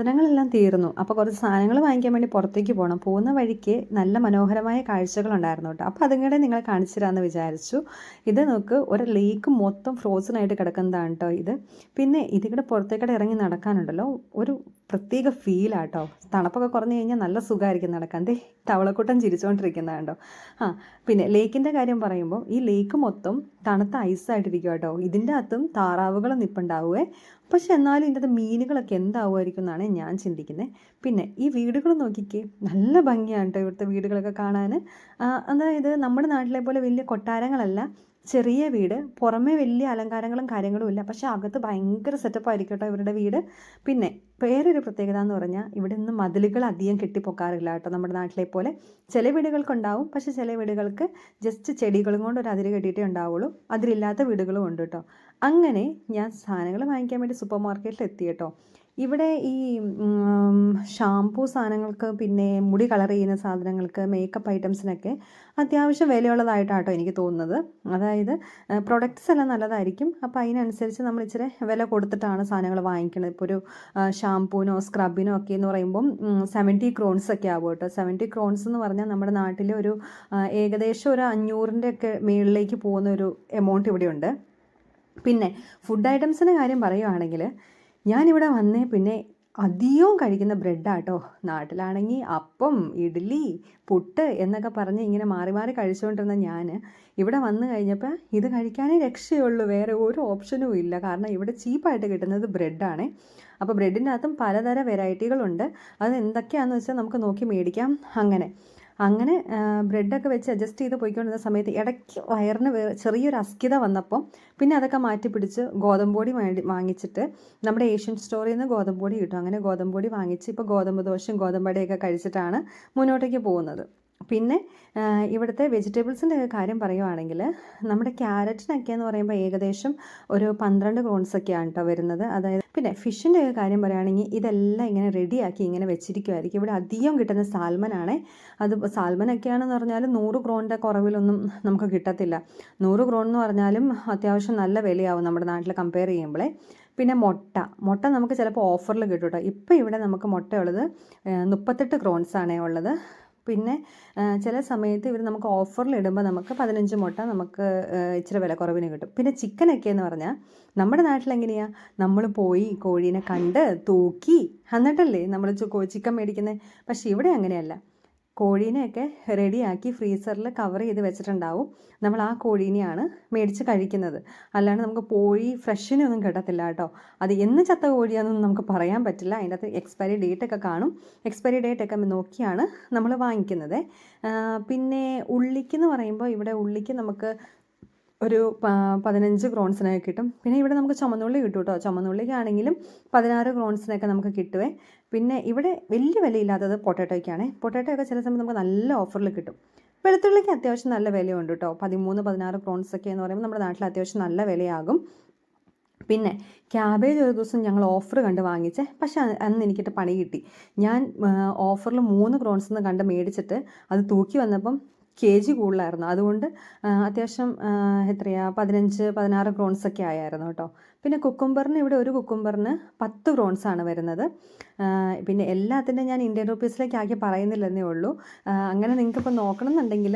സാധനങ്ങളെല്ലാം തീർന്നു. അപ്പോൾ കുറച്ച് സാധനങ്ങൾ വാങ്ങിക്കാൻ വേണ്ടി പുറത്തേക്ക് പോകണം. പോകുന്ന വഴിക്ക് നല്ല മനോഹരമായ കാഴ്ചകളുണ്ടായിരുന്നു കേട്ടോ. അപ്പോൾ അതും കൂടെ നിങ്ങളെ കാണിച്ചു തരാമെന്ന് വിചാരിച്ചു. ഇത് നോക്ക്, ഒരു ലേക്ക് മൊത്തം ഫ്രോസൺ ആയിട്ട് കിടക്കുന്നതാണ് കേട്ടോ ഇത്. പിന്നെ ഇതിവിടെ പുറത്തേക്കൂടെ ഇറങ്ങി നടക്കാനുണ്ടല്ലോ, ഒരു പ്രത്യേക ഫീലാട്ടോ. തണുപ്പൊക്കെ കുറഞ്ഞു കഴിഞ്ഞാൽ നല്ല സുഖമായിരിക്കും നടക്കാൻ. ദേ തവളക്കൂട്ടം ചിരിച്ചുകൊണ്ടിരിക്കുന്നത് കണ്ടോ. പിന്നെ ലേക്കിൻ്റെ കാര്യം പറയുമ്പോൾ ഈ ലേക്ക് മൊത്തം തണുത്ത ഐസായിട്ടിരിക്കും കേട്ടോ. ഇതിൻ്റെ അകത്തും താറാവുകൾ നിൽപ്പുണ്ടാവുമേ. പക്ഷെ എന്നാലും ഇതിൻ്റെ അകത്ത് മീനുകളൊക്കെ എന്താവുമായിരിക്കും എന്നാണ് ഞാൻ ചിന്തിക്കുന്നത്. പിന്നെ ഈ വീടുകൾ നോക്കിക്കേ, നല്ല ഭംഗിയാണ് കേട്ടോ ഇവിടുത്തെ വീടുകളൊക്കെ കാണാൻ. അതായത് നമ്മുടെ നാട്ടിലെ പോലെ വലിയ കൊട്ടാരങ്ങളല്ല, ചെറിയ വീട്, പുറമേ വലിയ അലങ്കാരങ്ങളും കാര്യങ്ങളും ഇല്ല, പക്ഷെ അകത്ത് ഭയങ്കര സെറ്റപ്പായിരിക്കും കേട്ടോ ഇവരുടെ വീട്. പിന്നെ വേറൊരു പ്രത്യേകത എന്ന് പറഞ്ഞാൽ ഇവിടെ നിന്ന് മതിലുകൾ അധികം കെട്ടിപ്പൊക്കാറില്ല കേട്ടോ നമ്മുടെ നാട്ടിലെ പോലെ. ചില വീടുകൾക്കുണ്ടാവും, പക്ഷെ ചില വീടുകൾക്ക് ജസ്റ്റ് ചെടികളും കൊണ്ട് ഒരു അതിര് കെട്ടിയിട്ടേ ഉണ്ടാവുള്ളൂ. അതിലില്ലാത്ത വീടുകളും ഉണ്ട് കേട്ടോ. അങ്ങനെ ഞാൻ സാധനങ്ങൾ വാങ്ങിക്കാൻ വേണ്ടി സൂപ്പർ മാർക്കറ്റിൽ എത്തി കേട്ടോ. ഇവിടെ ഈ ഷാംപൂ സാധനങ്ങൾക്ക്, പിന്നെ മുടി കളർ ചെയ്യുന്ന സാധനങ്ങൾക്ക്, മേക്കപ്പ് ഐറ്റംസിനൊക്കെ അത്യാവശ്യം വിലയുള്ളതായിട്ടാട്ടോ എനിക്ക് തോന്നുന്നത്. അതായത് പ്രൊഡക്ട്സ് എല്ലാം നല്ലതായിരിക്കും. അപ്പോൾ അതിനനുസരിച്ച് നമ്മൾ ഇച്ചിരി വില കൊടുത്തിട്ടാണ് സാധനങ്ങൾ വാങ്ങിക്കുന്നത്. ഇപ്പോൾ ഒരു ഷാംപൂനോ സ്ക്രബിനോ ഒക്കെ എന്ന് പറയുമ്പം 70 ക്രോൺസ് ഒക്കെ ആകും കേട്ടോ. 70 ക്രോൺസ് എന്ന് പറഞ്ഞാൽ നമ്മുടെ നാട്ടിൽ ഒരു ഏകദേശം ഒരു 500-ൻ്റെ ഒക്കെ മുകളിലേക്ക് പോകുന്ന ഒരു എമൗണ്ട് ഇവിടെയുണ്ട്. പിന്നെ ഫുഡ് ഐറ്റംസിൻ്റെ കാര്യം പറയുകയാണെങ്കിൽ ഞാനിവിടെ വന്നേ പിന്നെ അധികവും കഴിക്കുന്ന ബ്രെഡാട്ടോ. നാട്ടിലാണെങ്കിൽ അപ്പം, ഇഡ്ഡലി, പുട്ട് എന്നൊക്കെ പറഞ്ഞ് ഇങ്ങനെ മാറി മാറി കഴിച്ചുകൊണ്ടിരുന്ന ഞാൻ ഇവിടെ വന്നു കഴിഞ്ഞപ്പോൾ ഇത് കഴിക്കാനേ രക്ഷയുള്ളൂ, വേറെ ഒരു ഓപ്ഷനും ഇല്ല. കാരണം ഇവിടെ ചീപ്പായിട്ട് കിട്ടുന്നത് ബ്രെഡാണ്. അപ്പോൾ ബ്രെഡിൻ്റെ അകത്തും പലതരം വെറൈറ്റികളുണ്ട്. അത് എന്തൊക്കെയാണെന്ന് വെച്ചാൽ നമുക്ക് നോക്കി മേടിക്കാം. അങ്ങനെ ബ്രെഡൊക്കെ വെച്ച് അഡ്ജസ്റ്റ് ചെയ്ത് പോയിക്കൊണ്ടിരുന്ന സമയത്ത് ഇടയ്ക്ക് വയറിന് ചെറിയൊരു അസ്കിത വന്നപ്പോൾ പിന്നെ അതൊക്കെ മാറ്റി പിടിച്ച് ഗോതമ്പ് പൊടി വാങ്ങിച്ചിട്ട് നമ്മുടെ ഏഷ്യൻ സ്റ്റോറിൽ നിന്ന് ഗോതമ്പ് പൊടി കിട്ടും. അങ്ങനെ ഗോതമ്പ് പൊടി വാങ്ങിച്ച് ഇപ്പോൾ ഗോതമ്പ് ദോശയും ഗോതമ്പടയൊക്കെ കഴിച്ചിട്ടാണ് മുന്നോട്ടേക്ക് പോകുന്നത്. പിന്നെ ഇവിടുത്തെ വെജിറ്റബിൾസിൻ്റെ കാര്യം പറയുവാണെങ്കിൽ നമ്മുടെ ക്യാരറ്റിനൊക്കെ എന്ന് പറയുമ്പോൾ ഏകദേശം ഒരു 12 ക്രോൺസൊക്കെയാണ് കേട്ടോ വരുന്നത്. അതായത് പിന്നെ ഫിഷിൻ്റെ കാര്യം പറയുകയാണെങ്കിൽ ഇതെല്ലാം ഇങ്ങനെ റെഡിയാക്കി ഇങ്ങനെ വെച്ചിരിക്കുമായിരിക്കും. ഇവിടെ അധികം കിട്ടുന്ന സാൽമനാണ്. അത് സാൽമനൊക്കെയാണെന്ന് പറഞ്ഞാൽ 100 ക്രോണിൻ്റെ കുറവിലൊന്നും നമുക്ക് കിട്ടത്തില്ല. 100 ക്രോൺ എന്ന് പറഞ്ഞാലും അത്യാവശ്യം നല്ല വിലയാവും നമ്മുടെ നാട്ടിൽ കമ്പയർ ചെയ്യുമ്പോഴേ. പിന്നെ മുട്ട നമുക്ക് ചിലപ്പോൾ ഓഫറിൽ കിട്ടും കേട്ടോ. ഇപ്പോൾ ഇവിടെ നമുക്ക് മുട്ടയുള്ളത് 38 ക്രോൺസാണേ ഉള്ളത്. പിന്നെ ചില സമയത്ത് ഇവർ നമുക്ക് ഓഫറിൽ ഇടുമ്പോൾ നമുക്ക് 15 മുട്ട നമുക്ക് ഇച്ചിരി വില കുറവിന് കിട്ടും. പിന്നെ ചിക്കനൊക്കെ എന്ന് പറഞ്ഞാൽ നമ്മുടെ നാട്ടിലെങ്ങനെയാണ്, നമ്മൾ പോയി കോഴീനെ കണ്ട് തൂക്കി എന്നിട്ടല്ലേ നമ്മൾ ചിക്കൻ മേടിക്കുന്നത്. പക്ഷേ ഇവിടെ അങ്ങനെയല്ല. കോഴീനെയൊക്കെ റെഡിയാക്കി ഫ്രീസറിൽ കവർ ചെയ്ത് വെച്ചിട്ടുണ്ടാവും. നമ്മൾ ആ കോഴീനെയാണ് മേടിച്ച് കഴിക്കുന്നത്. അല്ലാണ്ട് നമുക്ക് കോഴി ഫ്രഷിനൊന്നും കിട്ടത്തില്ല കേട്ടോ. അത് എന്ന് ചത്ത കോഴിയാണെന്നൊന്നും നമുക്ക് പറയാൻ പറ്റില്ല. അതിൻ്റെ അകത്ത് എക്സ്പയറി ഡേറ്റൊക്കെ കാണും. എക്സ്പയറി ഡേറ്റൊക്കെ നോക്കിയാണ് നമ്മൾ വാങ്ങിക്കുന്നത്. പിന്നെ ഉള്ളിക്കെന്ന് പറയുമ്പോൾ ഇവിടെ ഉള്ളിക്ക് നമുക്ക് ഒരു 15 ക്രോൺസിനൊക്കെ കിട്ടും. പിന്നെ ഇവിടെ നമുക്ക് ചുമന്നുള്ളി കിട്ടും കേട്ടോ. ചുമന്നുള്ളിക്കാണെങ്കിലും 16 ക്രോൺസിനൊക്കെ നമുക്ക് കിട്ടുവേ. പിന്നെ ഇവിടെ വലിയ വിലയില്ലാത്തത് പൊട്ടാറ്റോയ്ക്കാണ്. പൊട്ടാറ്റോ ഒക്കെ ചില സമയത്ത് നമുക്ക് നല്ല ഓഫറിൽ കിട്ടും. വെളുത്തുള്ളിക്ക് അത്യാവശ്യം നല്ല വിലയുണ്ട് കേട്ടോ. 13-16 ക്രോൺസൊക്കെ എന്ന് പറയുമ്പോൾ നമ്മുടെ നാട്ടിൽ അത്യാവശ്യം നല്ല വിലയാകും. പിന്നെ ക്യാബേജ് ഒരു ദിവസം ഞങ്ങൾ ഓഫർ കണ്ട് വാങ്ങിച്ചേ. പക്ഷേ അന്ന് എനിക്കിട്ട് പണി കിട്ടി. ഞാൻ ഓഫറിൽ 3 ക്രോൺസ് കണ്ട് മേടിച്ചിട്ട് അത് തൂക്കി വന്നപ്പം kg കൂടുതലായിരുന്നു. അതുകൊണ്ട് അത്യാവശ്യം 15-16 ക്രോൺസൊക്കെ ആയിരുന്നു കേട്ടോ. പിന്നെ കുക്കുംബറിന് ഇവിടെ ഒരു കുക്കുംബറിന് 10 ക്രോൺസാണ് വരുന്നത്. പിന്നെ എല്ലാത്തിൻ്റെ ഞാൻ ഇന്ത്യൻ റുപ്പീസിലേക്ക് ആക്കി പറയുന്നില്ലെന്നേ ഉള്ളൂ. അങ്ങനെ നിങ്ങൾക്കിപ്പോൾ നോക്കണം എന്നുണ്ടെങ്കിൽ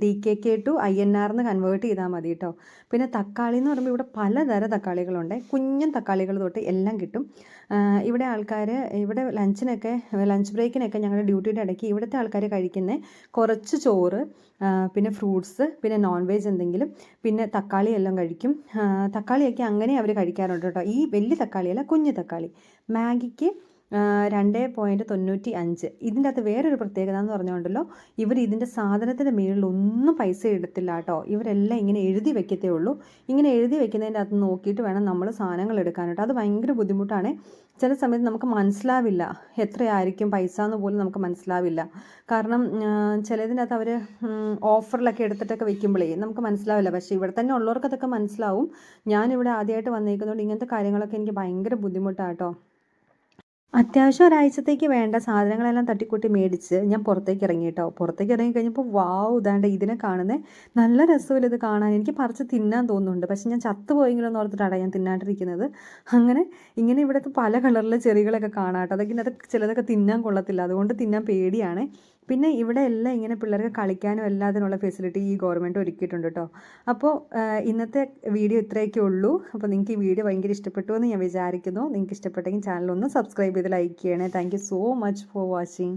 DKK to INR കൺവേർട്ട് ചെയ്താൽ മതി കേട്ടോ. പിന്നെ തക്കാളി എന്ന് പറയുമ്പോൾ ഇവിടെ പലതരം തക്കാളികളുണ്ട്. കുഞ്ഞൻ തക്കാളികൾ തൊട്ട് എല്ലാം കിട്ടും. ഇവിടെ ആൾക്കാർ ഇവിടെ ലഞ്ച് ബ്രേക്കിനൊക്കെ ഞങ്ങളുടെ ഡ്യൂട്ടിയുടെ ഇടയ്ക്ക് ഇവിടുത്തെ ആൾക്കാർ കഴിക്കുന്നത് കുറച്ച് ചോറ്, പിന്നെ ഫ്രൂട്ട്സ്, പിന്നെ നോൺ വെജ് എന്തെങ്കിലും, പിന്നെ തക്കാളി എല്ലാം കഴിക്കും. തക്കാളിയൊക്കെ അങ്ങനെ അവർ കഴിക്കാറുണ്ട് കേട്ടോ. ഈ വലിയ തക്കാളിയല്ല, കുഞ്ഞു തക്കാളി. മാഗിക്ക് 2.95. ഇതിൻ്റെ അകത്ത് വേറൊരു പ്രത്യേകത എന്ന് പറഞ്ഞുകൊണ്ടല്ലോ, ഇവർ ഇതിൻ്റെ സാധനത്തിൻ്റെ മുകളിൽ ഒന്നും പൈസ എടുത്തില്ല കേട്ടോ. ഇവരെല്ലാം ഇങ്ങനെ എഴുതി വെക്കത്തേ ഉള്ളൂ. ഇങ്ങനെ എഴുതി വെക്കുന്നതിൻ്റെ അകത്ത് നോക്കിയിട്ട് വേണം നമ്മൾ സാധനങ്ങൾ എടുക്കാനായിട്ട്. അത് ഭയങ്കര ബുദ്ധിമുട്ടാണ്. ചില സമയത്ത് നമുക്ക് മനസ്സിലാവില്ല എത്രയായിരിക്കും പൈസ എന്ന് പോലും നമുക്ക് മനസ്സിലാവില്ല. കാരണം ചിലതിനകത്ത് അവർ ഓഫറിലൊക്കെ എടുത്തിട്ടൊക്കെ വെക്കുമ്പോഴേ നമുക്ക് മനസ്സിലാവില്ല. പക്ഷേ ഇവിടെ തന്നെ ഉള്ളവർക്ക് അതൊക്കെ മനസ്സിലാവും. ഞാനിവിടെ ആദ്യമായിട്ട് വന്നേക്കുന്നതുകൊണ്ട് ഇങ്ങനത്തെ കാര്യങ്ങളൊക്കെ എനിക്ക് ഭയങ്കര ബുദ്ധിമുട്ടാണ് കേട്ടോ. അത്യാവശ്യം ഒരാഴ്ചത്തേക്ക് വേണ്ട സാധനങ്ങളെല്ലാം തട്ടിക്കൂട്ടി മേടിച്ച് ഞാൻ പുറത്തേക്ക് ഇറങ്ങി കേട്ടോ. പുറത്തേക്ക് ഇറങ്ങി കഴിഞ്ഞപ്പോൾ വാവ് ഇതാണ്ട് ഇതിനെ കാണുന്നത് നല്ല രസമില്ല ഇത് കാണാൻ. എനിക്ക് പറിച്ച് തിന്നാൻ തോന്നുന്നുണ്ട്, പക്ഷെ ഞാൻ ചത്തുപോയെങ്കിലും എന്ന് ഓർത്തിട്ടാണ് ഞാൻ തിന്നാണ്ടിരിക്കുന്നത്. അങ്ങനെ ഇങ്ങനെ ഇവിടുത്തെ പല കളറിലെ ചെറികളൊക്കെ കാണാം കേട്ടോ. അതൊക്കെ ചിലതൊക്കെ തിന്നാൻ കൊള്ളത്തില്ല, അതുകൊണ്ട് തിന്നാൻ പേടിയാണ്. പിന്നെ ഇവിടെ എല്ലാം ഇങ്ങനെ പിള്ളേർക്ക് കളിക്കാനും എല്ലാത്തിനുള്ള ഫെസിലിറ്റി ഈ ഗവൺമെൻറ് ഒരുക്കിയിട്ടുണ്ട് കേട്ടോ. അപ്പോൾ ഇന്നത്തെ വീഡിയോ ഇത്രയൊക്കെ ഉള്ളൂ. അപ്പോൾ നിങ്ങൾക്ക് ഈ വീഡിയോ ഭയങ്കര ഇഷ്ടപ്പെട്ടു എന്ന് ഞാൻ വിചാരിക്കുന്നു. നിങ്ങൾക്ക് ഇഷ്ടപ്പെട്ടെങ്കിൽ ചാനൽ ഒന്ന് സബ്സ്ക്രൈബ് ചെയ്ത് ലൈക്ക് ചെയ്യണേ. Thank you so much for watching.